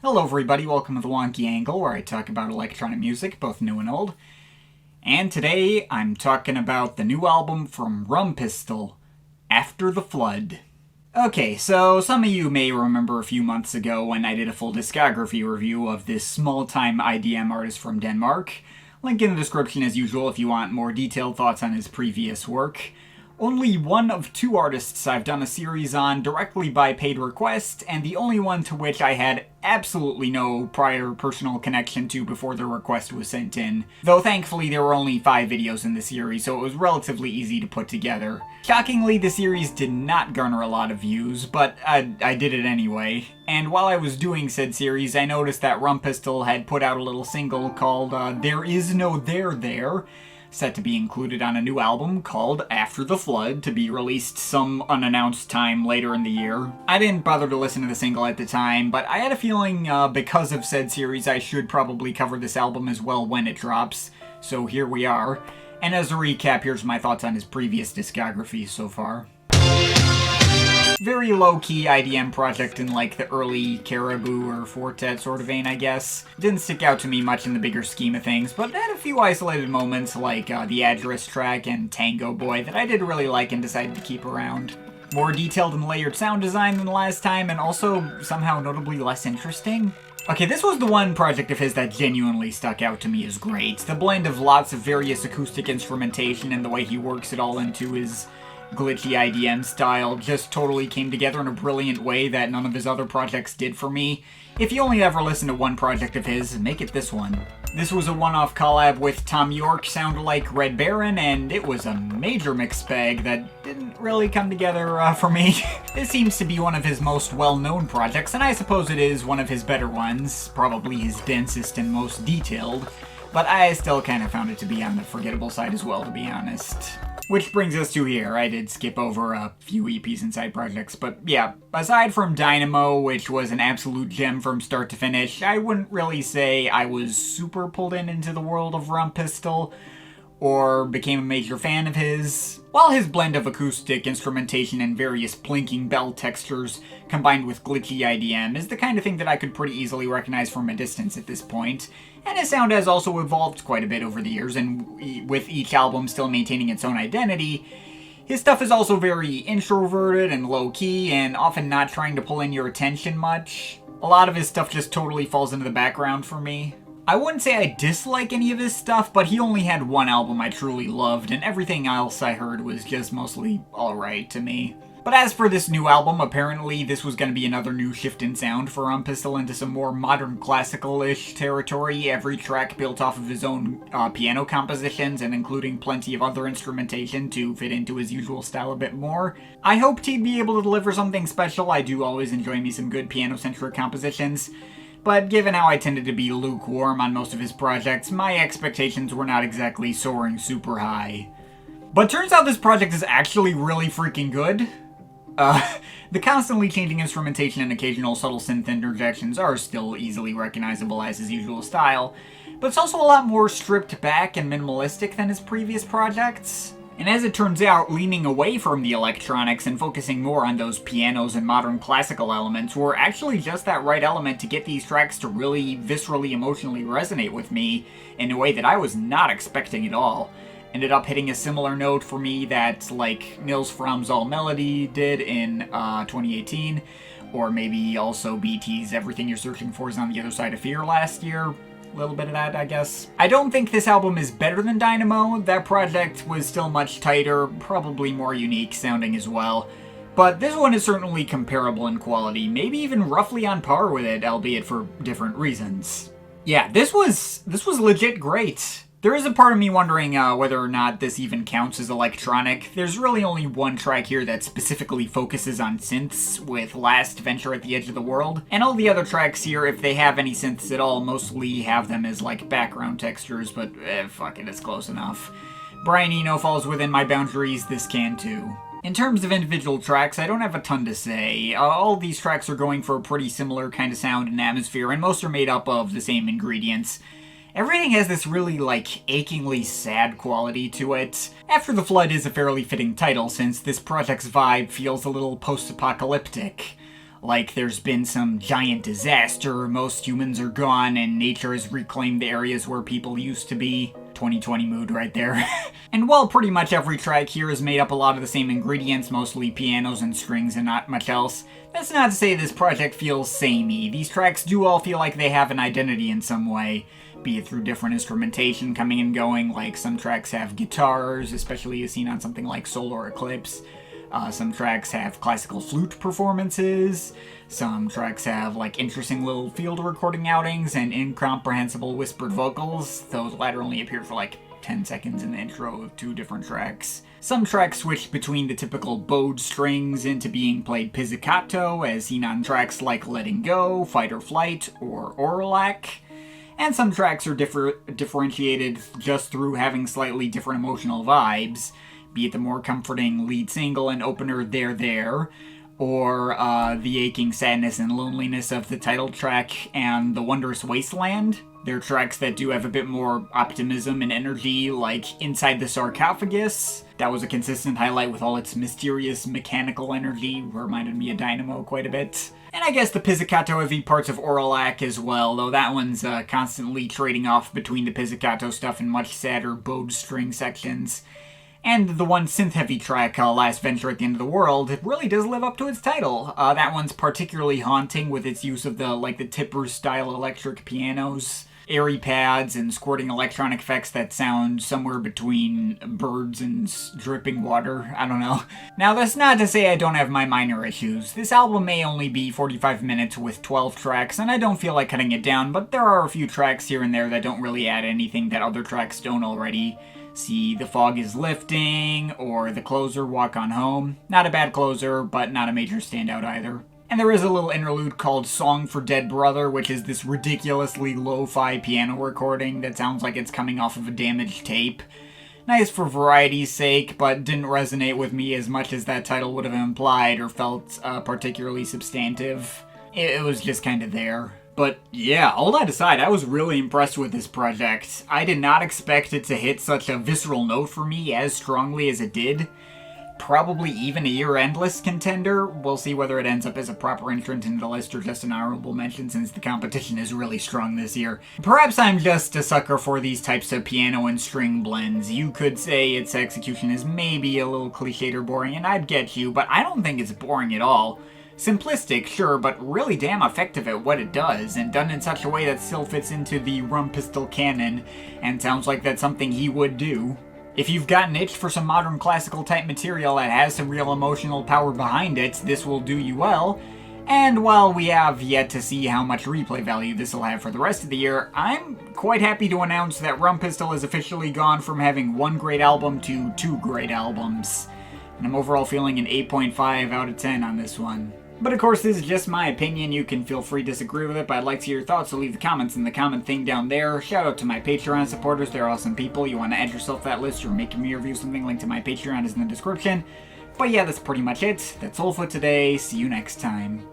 Hello everybody, welcome to the Wonky Angle, where I talk about electronic music, both new and old. And today, I'm talking about the new album from Rumpistol, After the Flood. Okay, so some of you may remember a few months ago when I did a full discography review of this small-time IDM artist from Denmark. Link in the description as usual if you want more detailed thoughts on his previous work. Only one of two artists I've done a series on directly by paid request, and the only one to which I had absolutely no prior personal connection to before the request was sent in. Though thankfully there were only 5 videos in the series, so it was relatively easy to put together. Shockingly, the series did not garner a lot of views, but I did it anyway. And while I was doing said series, I noticed that Rumpistol had put out a little single called There Is No There There, set to be included on a new album called After the Flood, to be released some unannounced time later in the year. I didn't bother to listen to the single at the time, but I had a feeling because of said series I should probably cover this album as well when it drops, so here we are. And as a recap, here's my thoughts on his previous discography so far. Very low-key IDM project in like the early Caribou or Fortet sort of vein, I guess. Didn't stick out to me much in the bigger scheme of things, but had a few isolated moments like the Address track and Tango Boy that I did really like and decided to keep around. More detailed and layered sound design than the last time, and also somehow notably less interesting. Okay, this was the one project of his that genuinely stuck out to me as great. The blend of lots of various acoustic instrumentation and the way he works it all into his glitchy IDM style just totally came together in a brilliant way that none of his other projects did for me. If you only ever listen to one project of his, make it this one. This was a one-off collab with Tom York, sound like Red Baron, and it was a major mixed bag that didn't really come together for me. This seems to be one of his most well-known projects, and I suppose it is one of his better ones, probably his densest and most detailed, but I still kind of found it to be on the forgettable side as well, to be honest. Which brings us to here. I did skip over a few EPs and side projects, but yeah, aside from Dynamo, which was an absolute gem from start to finish, I wouldn't really say I was super pulled into the world of Rumpistol, or became a major fan of his. While his blend of acoustic instrumentation and various plinking bell textures combined with glitchy IDM is the kind of thing that I could pretty easily recognize from a distance at this point, and his sound has also evolved quite a bit over the years, and with each album still maintaining its own identity, his stuff is also very introverted and low-key, and often not trying to pull in your attention much. A lot of his stuff just totally falls into the background for me. I wouldn't say I dislike any of his stuff, but he only had one album I truly loved, and everything else I heard was just mostly alright to me. But as for this new album, apparently this was going to be another new shift in sound for Rumpistol into some more modern classical-ish territory, every track built off of his own piano compositions and including plenty of other instrumentation to fit into his usual style a bit more. I hoped he'd be able to deliver something special. I do always enjoy me some good piano-centric compositions, but given how I tended to be lukewarm on most of his projects, my expectations were not exactly soaring super high. But turns out this project is actually really freaking good. The constantly changing instrumentation and occasional subtle synth interjections are still easily recognizable as his usual style, but it's also a lot more stripped back and minimalistic than his previous projects. And as it turns out, leaning away from the electronics and focusing more on those pianos and modern classical elements were actually just that right element to get these tracks to really viscerally emotionally resonate with me in a way that I was not expecting at all. Ended up hitting a similar note for me that, like, Nils Fromm's All Melody did in 2018, or maybe also BT's Everything You're Searching For Is on the Other Side of Fear last year. A little bit of that, I guess. I don't think this album is better than Dynamo. That project was still much tighter, probably more unique sounding as well. But this one is certainly comparable in quality, maybe even roughly on par with it, albeit for different reasons. Yeah, this was legit great. There is a part of me wondering whether or not this even counts as electronic. There's really only one track here that specifically focuses on synths, with Last Venture at the Edge of the World. And all the other tracks here, if they have any synths at all, mostly have them as like background textures, but fuck it, it's close enough. Brian Eno falls within my boundaries, this can too. In terms of individual tracks, I don't have a ton to say. All these tracks are going for a pretty similar kind of sound and atmosphere, and most are made up of the same ingredients. Everything has this really, like, achingly sad quality to it. After the Flood is a fairly fitting title, since this project's vibe feels a little post-apocalyptic. like there's been some giant disaster, most humans are gone, and nature has reclaimed the areas where people used to be. 2020 mood right there. And while pretty much every track here is made up a lot of the same ingredients, mostly pianos and strings and not much else, that's not to say this project feels samey. These tracks do all feel like they have an identity in some way, be it through different instrumentation coming and going, like some tracks have guitars, especially as seen on something like Solar Eclipse. Some tracks have classical flute performances, some tracks have like interesting little field recording outings and incomprehensible whispered vocals. Those latter only appeared for like 10 seconds in the intro of 2 different tracks. Some tracks switch between the typical bowed strings into being played pizzicato, as seen on tracks like Letting Go, Fight or Flight, or Aurolac. And some tracks are differentiated just through having slightly different emotional vibes, be it the more comforting lead single and opener There There, or the aching sadness and loneliness of the title track and the Wondrous Wasteland. They're tracks that do have a bit more optimism and energy, like Inside the Sarcophagus. That was a consistent highlight with all its mysterious mechanical energy, reminded me of Dynamo quite a bit. And I guess the pizzicato-heavy parts of Aurolac as well, though that one's constantly trading off between the pizzicato stuff and much sadder bowed string sections. And the one synth-heavy track, Last Venture at the End of the World, it really does live up to its title. That one's particularly haunting with its use of the Tipper-style electric pianos, airy pads, and squirting electronic effects that sound somewhere between birds and dripping water. I don't know. Now, that's not to say I don't have my minor issues. This album may only be 45 minutes with 12 tracks, and I don't feel like cutting it down, but there are a few tracks here and there that don't really add anything that other tracks don't already. See The Fog is Lifting, or the closer, Walk On Home. Not a bad closer, but not a major standout either. And there is a little interlude called Song for Dead Brother, which is this ridiculously lo-fi piano recording that sounds like it's coming off of a damaged tape. Nice for variety's sake, but didn't resonate with me as much as that title would have implied or felt particularly substantive. It was just kind of there. But yeah, all that aside, I was really impressed with this project. I did not expect it to hit such a visceral note for me as strongly as it did. Probably even a year-endless contender. We'll see whether it ends up as a proper entrant into the list or just an honorable mention, since the competition is really strong this year. Perhaps I'm just a sucker for these types of piano and string blends. You could say its execution is maybe a little cliched or boring, and I'd get you, but I don't think it's boring at all. Simplistic, sure, but really damn effective at what it does, and done in such a way that still fits into the Rumpistol canon, and sounds like that's something he would do. If you've got an itch for some modern classical type material that has some real emotional power behind it, this will do you well. And while we have yet to see how much replay value this will have for the rest of the year, I'm quite happy to announce that Rumpistol has officially gone from having 1 great album to 2 great albums. And I'm overall feeling an 8.5 out of 10 on this one. But of course, this is just my opinion. You can feel free to disagree with it, but I'd like to hear your thoughts, so leave the comments in the comment thing down there. Shout out to my Patreon supporters. They're awesome people. You want to add yourself to that list or make me review something, link to my Patreon is in the description. But yeah, that's pretty much it. That's all for today. See you next time.